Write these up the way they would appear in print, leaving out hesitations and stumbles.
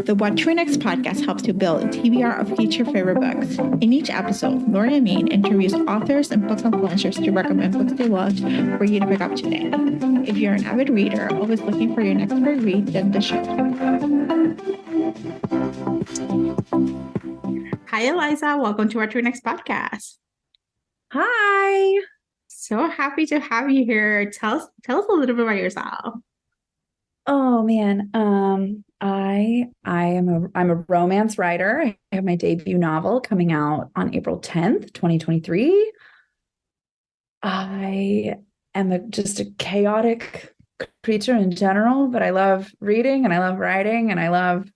The What to Next podcast helps you build a TBR of future favorite books. In each episode, Lori and Maine interviews authors and book influencers to recommend books they loved for you to pick up today. If you're an avid reader, always looking for your next great read, then the show. Hi, Eliza. Welcome to What to Next podcast. Hi. So happy to have you here. Tell us a little bit about yourself. Oh man, I'm a romance writer. I have my debut novel coming out on April 10th, 2023. I am just a chaotic creature in general, but I love reading and I love writing and I love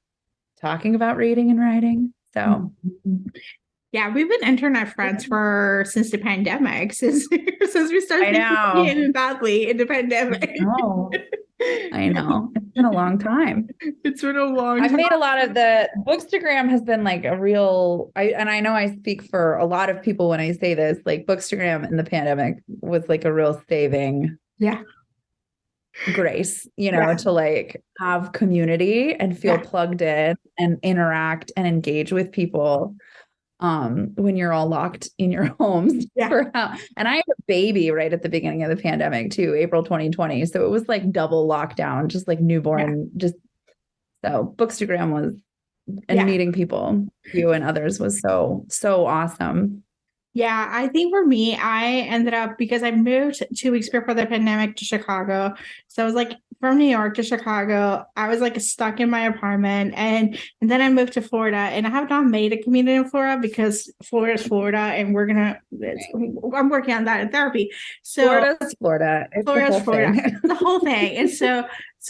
talking about reading and writing. So yeah, we've been internet friends since the pandemic, since we started being badly in the pandemic. I know. It's been a long time. It's been a long time. I've made a lot of the Bookstagram has been like a real, I know I speak for a lot of people when I say this, like Bookstagram in the pandemic was like a real saving grace, to like have community and feel plugged in and interact and engage with people when you're all locked in your homes. And I had a baby right at the beginning of the pandemic too, April 2020. So it was like double lockdown, just like newborn, so Bookstagram was, and meeting people, you and others was so awesome. Yeah, I think for me, I ended up, because I moved 2 weeks before the pandemic to Chicago. So I was like from New York to Chicago. I was like stuck in my apartment. And then I moved to Florida, and I have not made a community in Florida because Florida is Florida, and I'm working on that in therapy. So Florida's Florida. Florida's Florida. The whole thing. And so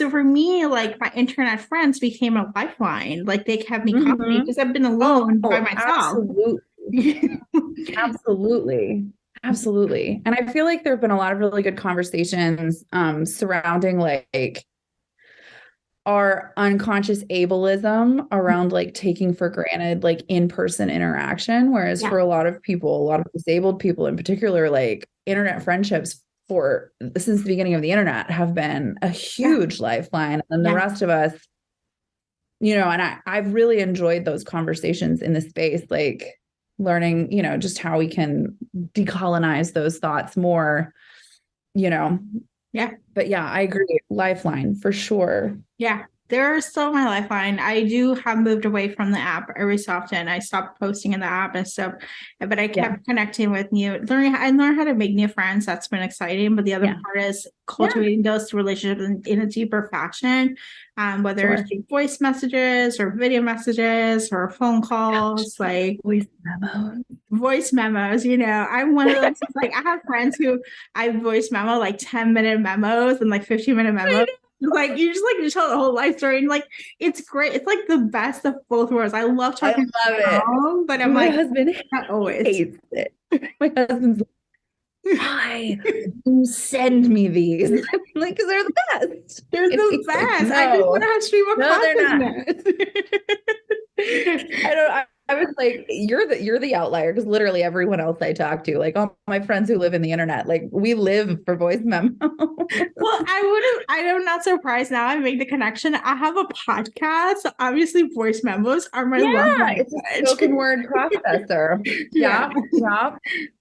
for me, like my internet friends became a lifeline. Like they kept me company because I've been alone by myself. Absolutely. And I feel like there have been a lot of really good conversations surrounding like our unconscious ableism around like taking for granted like in-person interaction, whereas for a lot of disabled people in particular, like internet friendships since the beginning of the internet have been a huge lifeline. And the rest of us, and I've really enjoyed those conversations in the space, like learning, just how we can decolonize those thoughts more, But I agree. Lifeline for sure. Yeah. They're still my lifeline. I do have moved away from the app every so often. I stopped posting in the app and stuff, but I kept connecting with I learned how to make new friends. That's been exciting. But the other part is cultivating those relationships in a deeper fashion, whether it's through voice messages or video messages or phone calls, like voice memos. I'm one of those, like I have friends who I voice memo like 10-minute memos and like 15-minute memos. Like you just tell the whole life story, and like it's great. It's like the best of both worlds. I love talking to my mom, but my husband not always hates it. My husband's like, why you send me these? Like, because they're the best. They're the best. I just want to have stream of consciousness. I was like, you're the outlier, because literally everyone else I talk to, like all my friends who live in the internet, like we live for voice memo. Well, I'm not surprised now. I make the connection. I have a podcast. So obviously, voice memos are my love language. It's a spoken word processor. Yeah.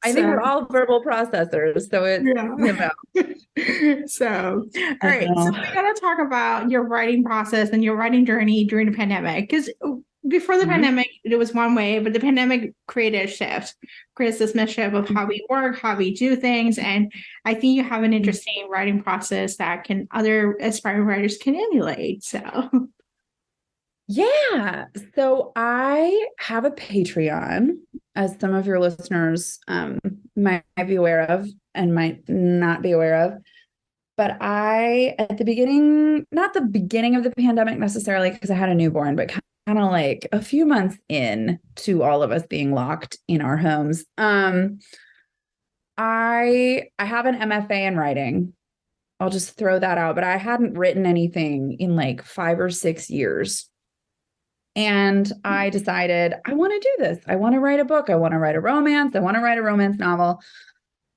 I think we're all verbal processors. So it's So all right. So we gotta talk about your writing process and your writing journey during the pandemic, because before the pandemic, it was one way, but the pandemic created a shift, creates this mischief of how we work, how we do things. And I think you have an interesting writing process that other aspiring writers can emulate. So I have a Patreon, as some of your listeners might be aware of and might not be aware of. But at the beginning, not the beginning of the pandemic necessarily, because I had a newborn, but kind of like a few months in to all of us being locked in our homes. I have an MFA in writing. I'll just throw that out, but I hadn't written anything in like 5 or 6 years. And I decided I want to do this. I want to write a book. I want to write a romance. I want to write a romance novel.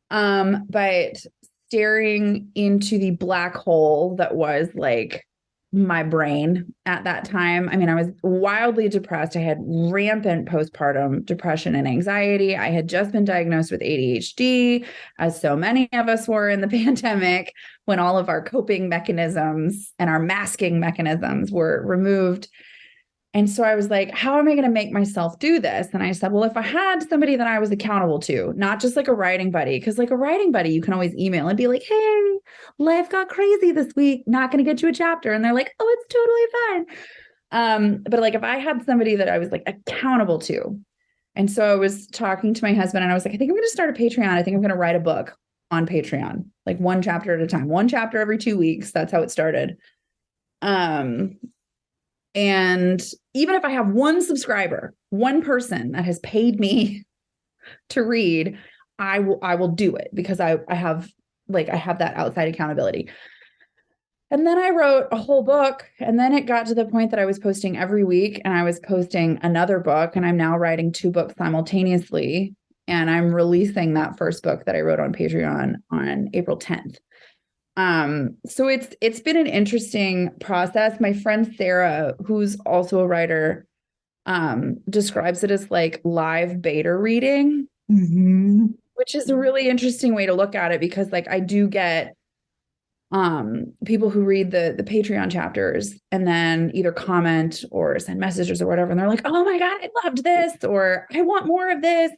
But staring into the black hole that was like my brain at that time. I mean, I was wildly depressed. I had rampant postpartum depression and anxiety. I had just been diagnosed with ADHD, as so many of us were in the pandemic, when all of our coping mechanisms and our masking mechanisms were removed. And so I was like, how am I going to make myself do this? And I said, well, if I had somebody that I was accountable to, not just like a writing buddy, because like a writing buddy, you can always email and be like, hey, life got crazy this week, not going to get you a chapter. And they're like, oh, it's totally fine. But like if I had somebody that I was like accountable to. And so I was talking to my husband and I was like, I think I'm going to start a Patreon. I think I'm going to write a book on Patreon, like one chapter at a time, one chapter every 2 weeks. That's how it started. And even if I have one subscriber, one person that has paid me to read, I will do it because I have that outside accountability. And then I wrote a whole book, and then it got to the point that I was posting every week, and I was posting another book, and I'm now writing 2 books simultaneously, and I'm releasing that first book that I wrote on Patreon on April 10th. So it's been an interesting process. My friend Sarah, who's also a writer, describes it as like live beta reading, which is a really interesting way to look at it, because like I do get people who read the Patreon chapters and then either comment or send messages or whatever, and they're like, oh my God, I loved this, or I want more of this.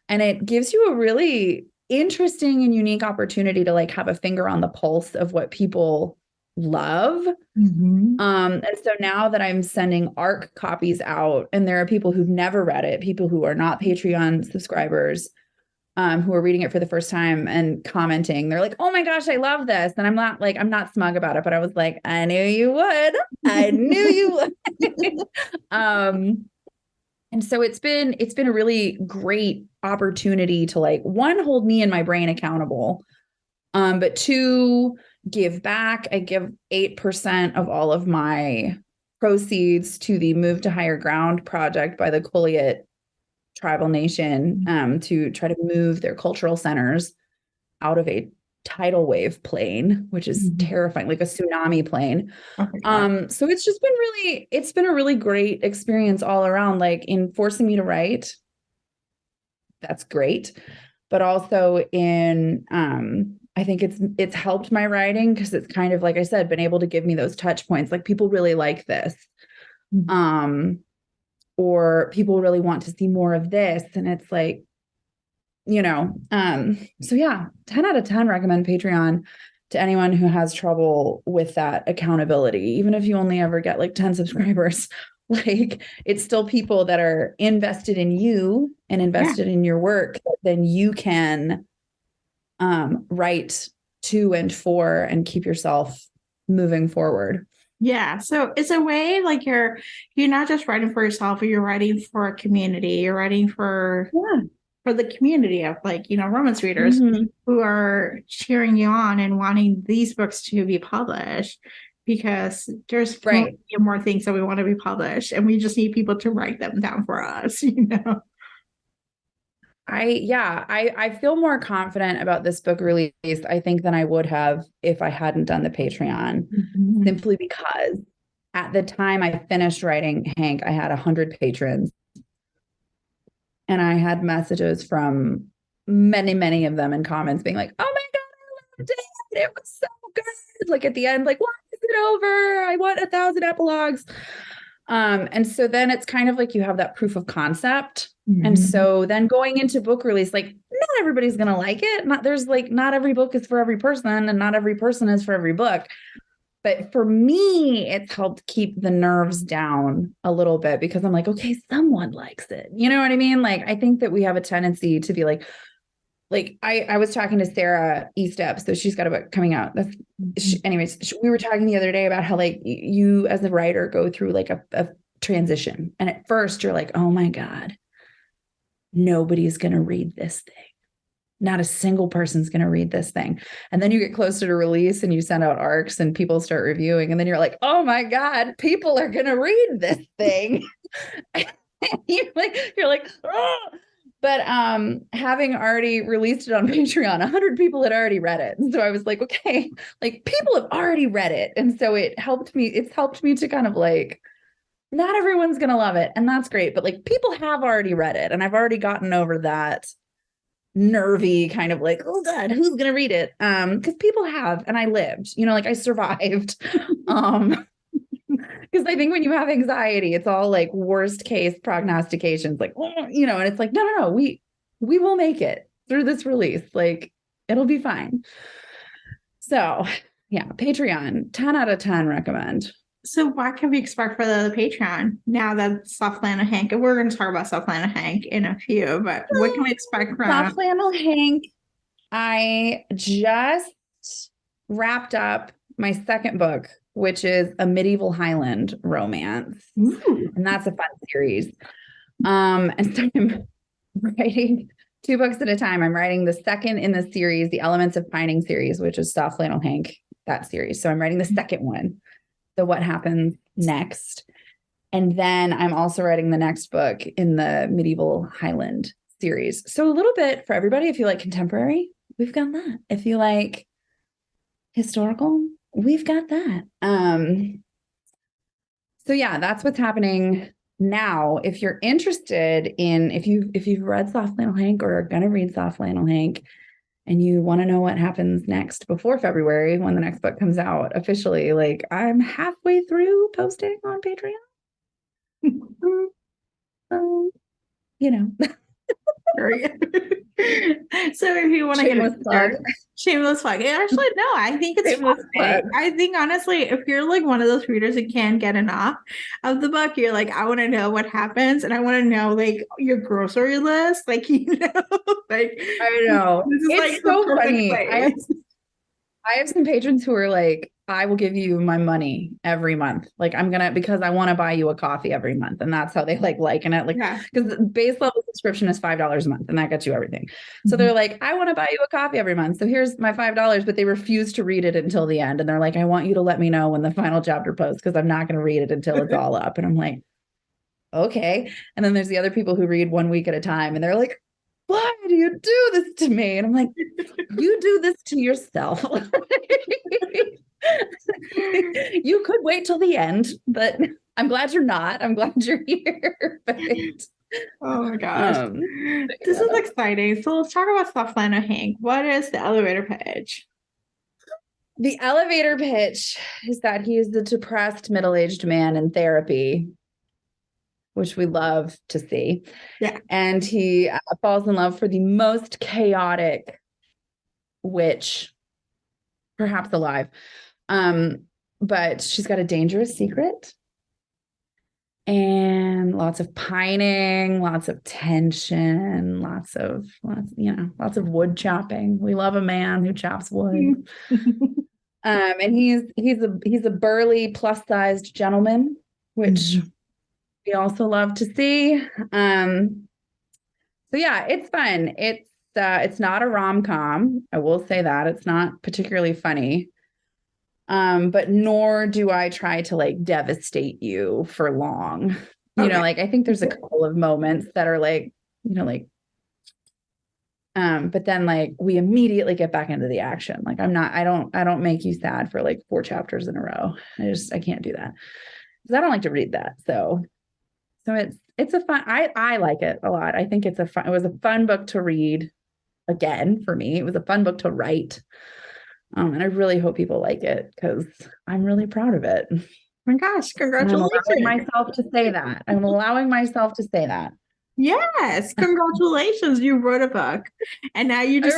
And it gives you a really interesting and unique opportunity to like have a finger on the pulse of what people love. And so now that I'm sending ARC copies out, and there are people who've never read it, people who are not Patreon subscribers, who are reading it for the first time and commenting, they're like, oh my gosh, I love this. And I'm not smug about it, but I was like, I knew you would. I knew you would. And so it's been a really great opportunity to like, one, hold me and my brain accountable, but 2, give back. I give 8% of all of my proceeds to the Move to Higher Ground project by the Quileute Tribal Nation, to try to move their cultural centers out of a tidal wave plane, which is terrifying, like a tsunami plane. So it's been a really great experience all around, like in forcing me to write. That's great. But also in, I think it's helped my writing, because it's kind of, like I said, been able to give me those touch points. Like people really like this. Or people really want to see more of this. And it's like, so yeah, 10 out of 10 recommend Patreon to anyone who has trouble with that accountability. Even if you only ever get like 10 subscribers, like it's still people that are invested in you and invested in your work, that then you can write to and for and keep yourself moving forward. Yeah. So it's a way like you're not just writing for yourself, but you're writing for a community. You're writing for the community of like, romance readers who are cheering you on and wanting these books to be published, because there's more things that we want to be published, and we just need people to write them down for us, I feel more confident about this book release, I think, than I would have if I hadn't done the Patreon, simply because at the time I finished writing Hank, I had 100 patrons. And I had messages from many, many of them in comments being like, oh my God, I loved it. It was so good. Like at the end, like, why is it over? I want 1,000 epilogues. And so then it's kind of like you have that proof of concept. And so then going into book release, like not everybody's going to like it. Not every book is for every person, and not every person is for every book. But for me, it's helped keep the nerves down a little bit, because I'm like, okay, someone likes it. You know what I mean? Like, I think that we have a tendency to be like I was talking to Sarah Estep, so she's got a book coming out. We were talking the other day about how like you as a writer go through like a transition. And at first you're like, oh my God, nobody's going to read this thing. Not a single person's going to read this thing. And then you get closer to release and you send out ARCs and people start reviewing. And then you're like, oh my God, people are going to read this thing. you're like, oh. But having already released it on Patreon, 100 people had already read it. And so I was like, okay, like people have already read it. And so it's helped me to kind of like, not everyone's going to love it. And that's great. But like people have already read it. And I've already gotten over that nervy kind of like, oh God, who's going to read it? Because people have, and I lived, like I survived. Because I think when you have anxiety, it's all like worst case prognostications, like, and it's like, no, we will make it through this release. Like, it'll be fine. So yeah, Patreon, 10 out of 10 recommend. So what can we expect for the Patreon now that Soft Flannel Hank, and we're going to talk about Soft Flannel Hank in a few, but what can we expect from Soft Flannel Hank? I just wrapped up my second book, which is a medieval Highland romance. Ooh. And that's a fun series. And so I'm writing 2 books at a time. I'm writing the second in the series, the Elements of Pining series, which is Soft Flannel Hank, that series. So I'm writing the second one. So what happens next? And then I'm also writing the next book in the medieval Highland series. So a little bit for everybody. If you like contemporary, we've got that. If you like historical, we've got that. So yeah, that's what's happening now. If you're interested in, if you've read Soft Flannel Hank or are gonna read Soft Flannel Hank, and you want to know what happens next before February when the next book comes out officially, like I'm halfway through posting on Patreon. So if you want to get a shameless plug. Actually, no, I think it's fun. I think honestly, if you're like one of those readers that can't get enough of the book, you're like, I want to know what happens, and I want to know like your grocery list, like like I know this is it's like so funny. I have some patrons who are like, I will give you my money every month. Like because I want to buy you a coffee every month. And that's how they liken it. Like, because the base level subscription is $5 a month and that gets you everything. So they're like, I want to buy you a coffee every month. So here's my $5, but they refuse to read it until the end. And they're like, I want you to let me know when the final chapter posts, because I'm not going to read it until it's all up. And I'm like, okay. And then there's the other people who read 1 week at a time and they're like, why do you do this to me? And I'm like, you do this to yourself. You could wait till the end, but I'm glad you're not. I'm glad you're here. But, oh my gosh. This is exciting. So let's talk about Soft Flannel Hank. What is the elevator pitch? The elevator pitch is that he is the depressed middle-aged man in therapy, which we love to see. Yeah. And he falls in love for the most chaotic witch, perhaps alive. But she's got a dangerous secret and lots of pining, lots of tension, lots of wood chopping. We love a man who chops wood. And he's a burly plus-sized gentleman, which we also love to see. So yeah, it's fun. It's not a rom-com. I will say that it's not particularly funny. But nor do I try to like devastate you for long. Like I think there's a couple of moments that are like, but then like we immediately get back into the action. Like I don't make you sad for like 4 chapters in a row. I can't do that because I don't like to read that. So it's a fun, I like it a lot. I think it was a fun book to read again for me. It was a fun book to write. And I really hope people like it because I'm really proud of it. Oh my gosh, congratulations. I'm allowing myself to say that. Yes, congratulations. You wrote a book. And now you just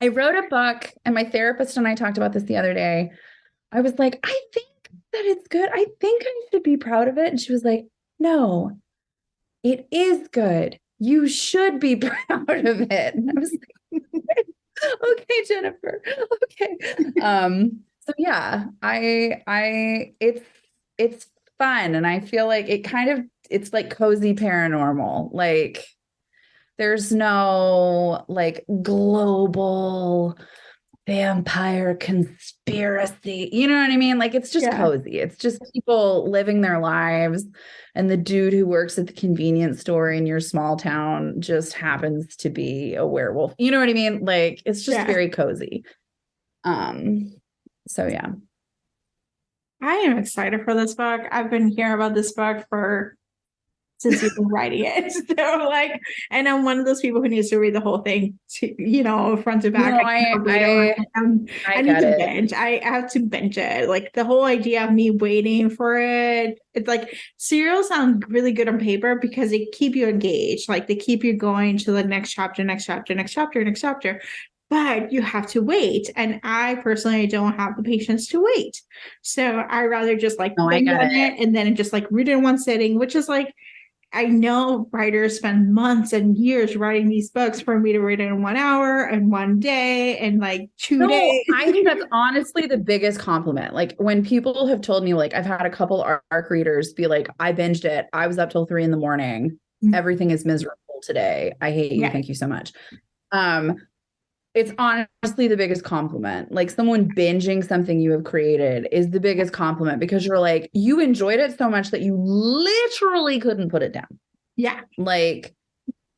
I wrote a book, and my therapist and I talked about this the other day. I was like, I think that it's good. I think I should be proud of it. And she was like, no, it is good. You should be proud of it. And I was like, okay, Jennifer. Okay. So yeah, it's fun. And I feel like it's like cozy paranormal. Like there's no like global vampire conspiracy. You know what I mean? Like, it's just cozy. It's just people living their lives. And the dude who works at the convenience store in your small town just happens to be a werewolf. You know what I mean? Like, it's just very cozy. So yeah. I am excited for this book. I've been hearing about this book since you've been writing it. So like, and I'm one of those people who needs to read the whole thing, front to back. No, I need to binge. I have to binge it. Like the whole idea of me waiting for it. It's like serials sound really good on paper because they keep you engaged. Like they keep you going to the next chapter, next chapter, next chapter, next chapter. But you have to wait. And I personally don't have the patience to wait. So I rather just like binge on it and then just like read it in one sitting, which is like, I know writers spend months and years writing these books for me to read it in 1 hour and 1 day and like 2 days. I think that's honestly the biggest compliment. Like when people have told me, like I've had a couple ARC readers be like, I binged it. I was up till 3 a.m. Mm-hmm. Everything is miserable today. I hate you. Thank you so much. It's honestly the biggest compliment. Like someone binging something you have created is the biggest compliment because you're like, you enjoyed it so much that you literally couldn't put it down. Yeah. Like,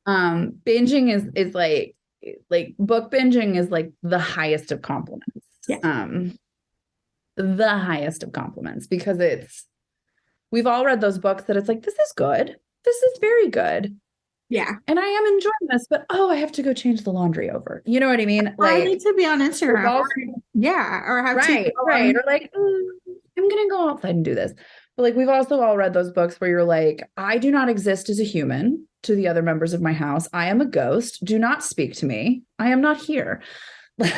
binging is like book binging is like the highest of compliments. Yeah. The highest of compliments because we've all read those books that it's like, this is good. This is very good. Yeah. And I am enjoying this, but I have to go change the laundry over. You know what I mean? Like, I need to be on Instagram. Or have right. Or like, I'm going to go outside and do this. But like, we've also all read those books where you're like, I do not exist as a human to the other members of my house. I am a ghost. Do not speak to me. I am not here. Like,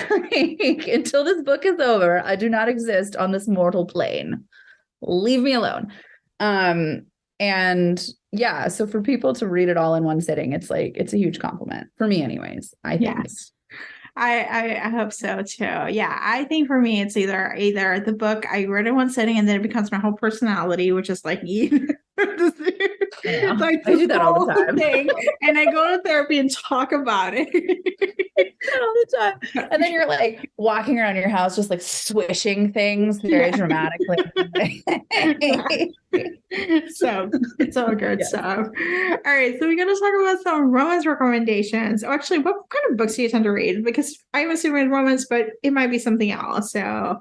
until this book is over, I do not exist on this mortal plane. Leave me alone. And yeah, so for people to read it all in one sitting, it's like, it's a huge compliment for me anyways, I think. Yes. I hope so too. Yeah, I think for me it's either the book I read in one sitting and then it becomes my whole personality, which is like like I do that all the time. And I go to therapy and talk about it all the time. And then you're like walking around your house just like swishing things very dramatically. So it's all good stuff. All right, so we're going to talk about some romance recommendations. Oh, actually, what kind of books do you tend to read? Because I'm assuming romance, but it might be something else. So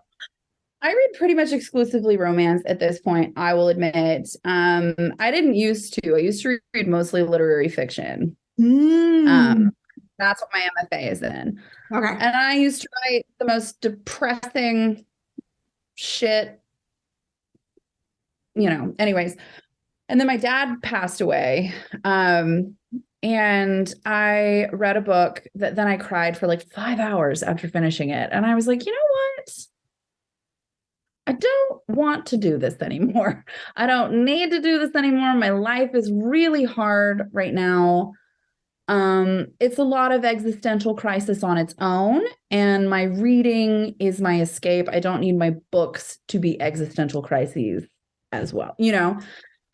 I read pretty much exclusively romance at this point, I will admit. I didn't used to. I used to read mostly literary fiction. That's what my MFA is in. Okay. And I used to write the most depressing shit, anyways. And then my dad passed away. And I read a book that then I cried for like 5 hours after finishing it. And I was like, you know what? I don't want to do this anymore. I don't need to do this anymore. My life is really hard right now. It's a lot of existential crisis on its own, and my reading is my escape. I don't need my books to be existential crises as well.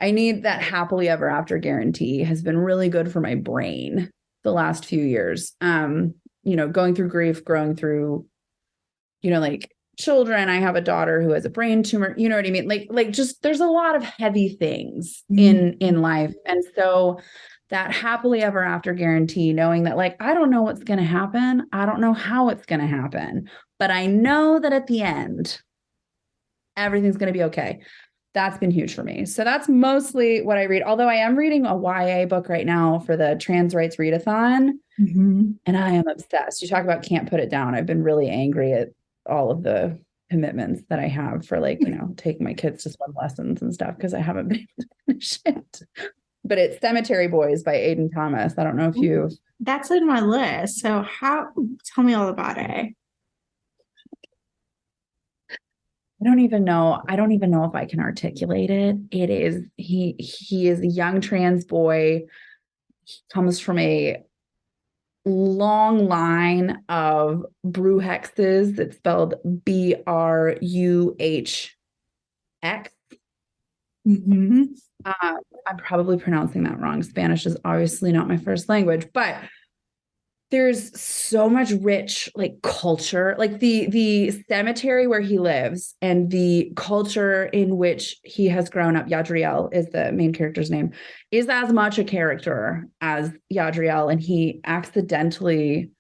I need that happily ever after guarantee has been really good for my brain the last few years. Going through grief, growing through, like children. I have a daughter who has a brain tumor. You know what I mean? Like just there's a lot of heavy things in life, and so that happily ever after guarantee, knowing that like, I don't know what's going to happen. I don't know how it's going to happen, but I know that at the end, everything's going to be okay. That's been huge for me. So that's mostly what I read. Although I am reading a YA book right now for the Trans Rights Readathon, and I am obsessed. You talk about can't put it down. I've been really angry at all of the commitments that I have for like, taking my kids to swim lessons and stuff because I haven't been able to finish it. But it's Cemetery Boys by Aiden Thomas. I don't know if you... That's in my list. So tell me all about it. I don't even know if I can articulate it. It is, he is a young trans boy. He comes from a long line of Bruhexes. It's spelled Bruhx. I'm probably pronouncing that wrong. Spanish is obviously not my first language, but there's so much rich like culture, like the cemetery where he lives and the culture in which he has grown up. Yadriel is the main character's name, is as much a character as Yadriel, and he accidentally,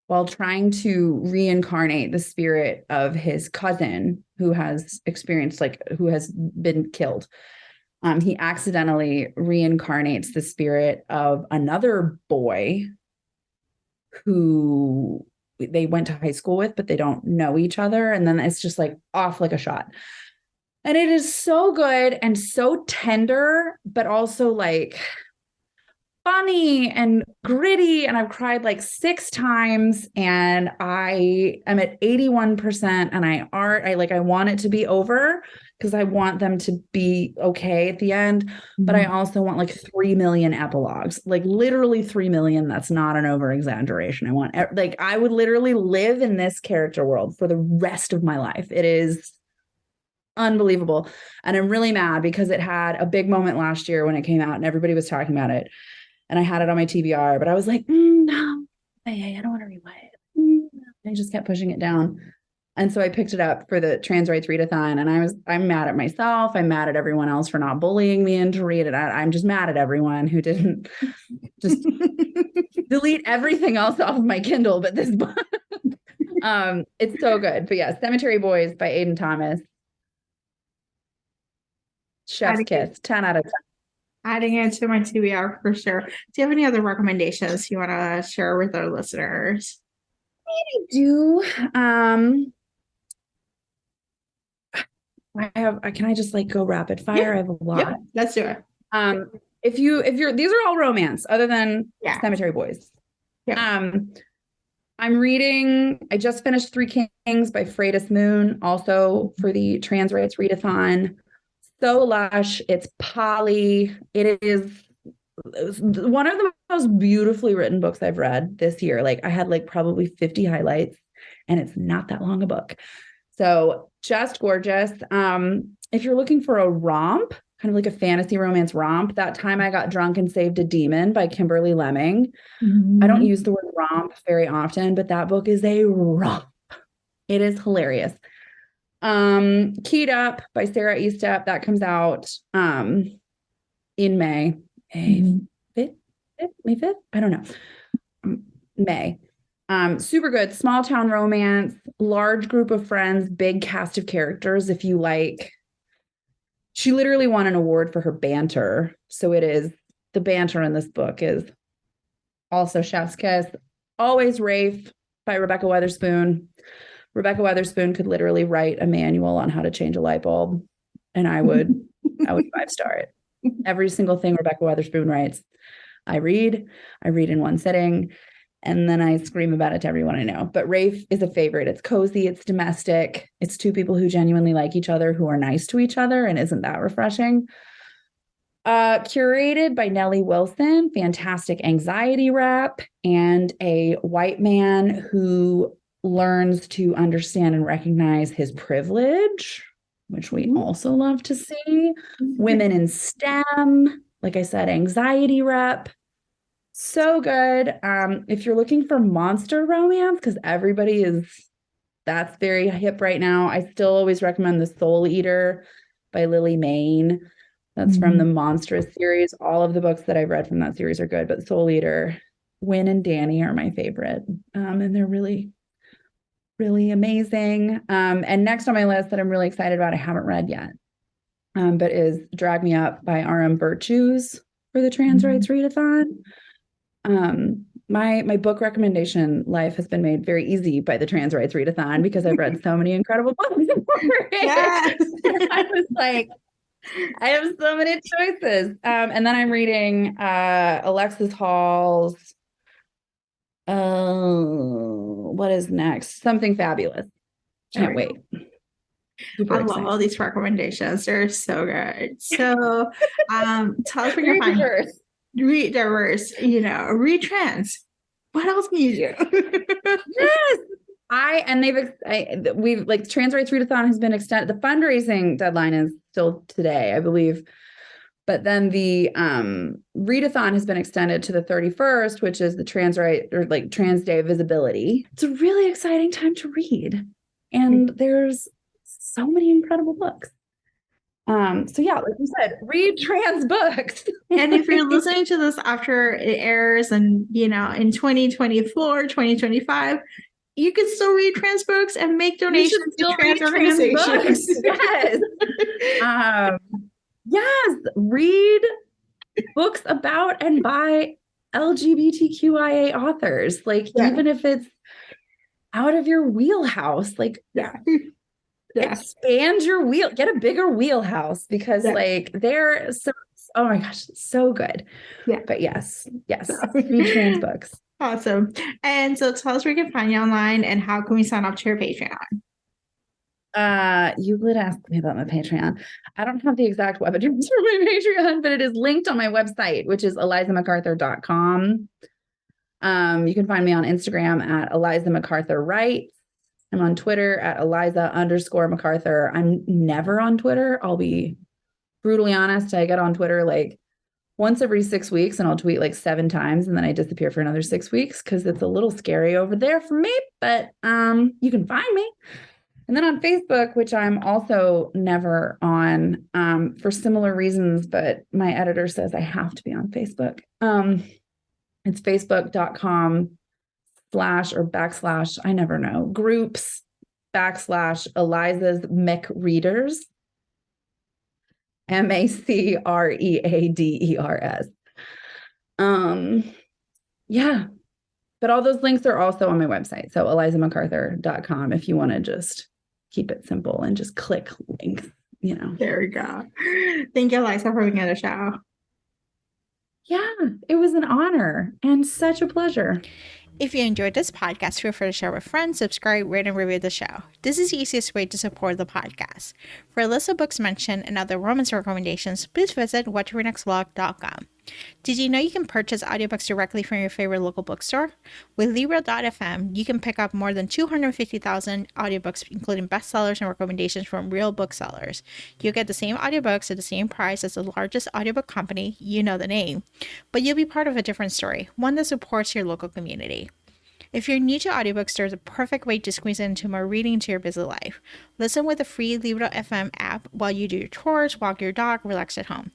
while trying to reincarnate the spirit of his cousin who has experienced, like, who has been killed, he accidentally reincarnates the spirit of another boy who they went to high school with, but they don't know each other. And then it's just like off like a shot. And it is so good and so tender, but also like funny and gritty. And I've cried like 6 times, and I am at 81%. And I want it to be over because I want them to be okay at the end. But I also want like 3 million epilogues, like literally 3 million. That's not an over exaggeration. I want, like, I would literally live in this character world for the rest of my life. It is unbelievable. And I'm really mad because it had a big moment last year when it came out and everybody was talking about it. And I had it on my TBR, but I was like, no, I don't want to rewind it. I just kept pushing it down. And so I picked it up for the trans rights readathon, and I'm mad at myself. I'm mad at everyone else for not bullying me into read it. I'm just mad at everyone who didn't just delete everything else off of my Kindle, but this book. It's so good. But yeah, Cemetery Boys by Aidan Thomas. Chef's kiss, 10 out of 10. Adding it to my TBR for sure. Do you have any other recommendations you want to share with our listeners? I do. Can I just like go rapid fire? Yeah. I have a lot. Yeah, let's do it. If you're, these are all romance other than Cemetery Boys. Yeah. I just finished 3 Kings by Freydis Moon, also for the trans rights readathon. So lush. It's poly. It is one of the most beautifully written books I've read this year. Like, I had like probably 50 highlights, and it's not that long a book. So just gorgeous. If you're looking for a romp, kind of like a fantasy romance romp, That Time I Got Drunk and Saved a Demon by Kimberly Lemming. I don't use the word romp very often, but that book is a romp. It is hilarious. Keyed Up by Sarah Estep, that comes out in May. May 5th? I don't know. May. Super good. Small town romance, large group of friends, big cast of characters. If you like, she literally won an award for her banter. So it is, the banter in this book is also chef's kiss. Always Rafe by Rebecca Weatherspoon. Rebecca Weatherspoon could literally write a manual on how to change a light bulb, and I would 5-star it. Every single thing Rebecca Weatherspoon writes, I read in one sitting, and then I scream about it to everyone I know. But Rafe is a favorite. It's cozy, it's domestic, it's 2 people who genuinely like each other, who are nice to each other, and isn't that refreshing? Curated by Nellie Wilson, fantastic anxiety rep, and a white man who learns to understand and recognize his privilege, which we also love to see. Women in STEM, like I said, anxiety rep. So good. If you're looking for monster romance, because that's very hip right now, I still always recommend The Soul Eater by Lily Mayne. That's from the Monstrous series. All of the books that I've read from that series are good, but Soul Eater, Wynn and Danny are my favorite. And they're really, really amazing. And next on my list that I'm really excited about, I haven't read yet, but is Drag Me Up by R.M. Virtues for the Trans Rights Readathon. My book recommendation life has been made very easy by the Trans Rights Readathon because I've read so many incredible books. Yes. I was like, I have so many choices. And then I'm reading Alexis Hall's what is next? Something Fabulous. Can't wait. I love all these recommendations. They're so good. So tell us what you're finding. Read diverse, retrans. What else can you do? Yes. We've like Trans Rights Readathon has been extended. The fundraising deadline is still today, I believe. But then the readathon has been extended to the 31st, which is the Trans Day of Visibility. It's a really exciting time to read. And there's so many incredible books. So yeah, like you said, read trans books. And if you're listening to this after it airs and, in 2024, 2025, you can still read trans books and make donations to trans organizations. Yes. Yes. Read books about and by LGBTQIA authors. Even if it's out of your wheelhouse, expand your get a bigger wheelhouse because they're so, oh my gosh, so good. But yes, read trans books. Awesome. And so tell us where we can find you online and how can we sign up to your Patreon? You would ask me about my Patreon. I don't have the exact web address for my Patreon, but it is linked on my website, which is elizamacarthur.com. You can find me on Instagram at Eliza MacArthur Writes. I'm on Twitter at Eliza_MacArthur. I'm never on Twitter. I'll be brutally honest. I get on Twitter once every 6 weeks and I'll tweet 7 times and then I disappear for another 6 weeks because it's a little scary over there for me, but you can find me. And then on Facebook, which I'm also never on for similar reasons, but my editor says I have to be on Facebook. It's facebook.com// I never know, groups / Eliza's MacReaders. MacReaders. Yeah. But all those links are also on my website. So elizamacarthur.com if you want to just keep it simple and just click links, There we go. Thank you, Eliza, for being on the show. Yeah, it was an honor and such a pleasure. If you enjoyed this podcast, feel free to share with friends, subscribe, rate, and review the show. This is the easiest way to support the podcast. For a list of books mentioned and other romance recommendations, please visit whattoreadnextblog.com. Did you know you can purchase audiobooks directly from your favorite local bookstore? With Libro.fm, you can pick up more than 250,000 audiobooks, including bestsellers and recommendations from real booksellers. You'll get the same audiobooks at the same price as the largest audiobook company, you know the name, but you'll be part of a different story, one that supports your local community. If you're new to audiobooks, there's a perfect way to squeeze into more reading into your busy life. Listen with the free Libro.fm app while you do your chores, walk your dog, relax at home.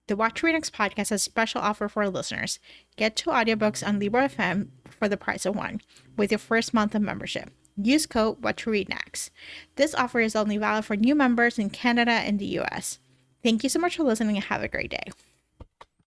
The What to Read Next podcast has a special offer for our listeners. Get 2 audiobooks on Libro.fm for the price of 1 with your first month of membership. Use code WhatToReadNext. This offer is only valid for new members in Canada and the US. Thank you so much for listening and have a great day.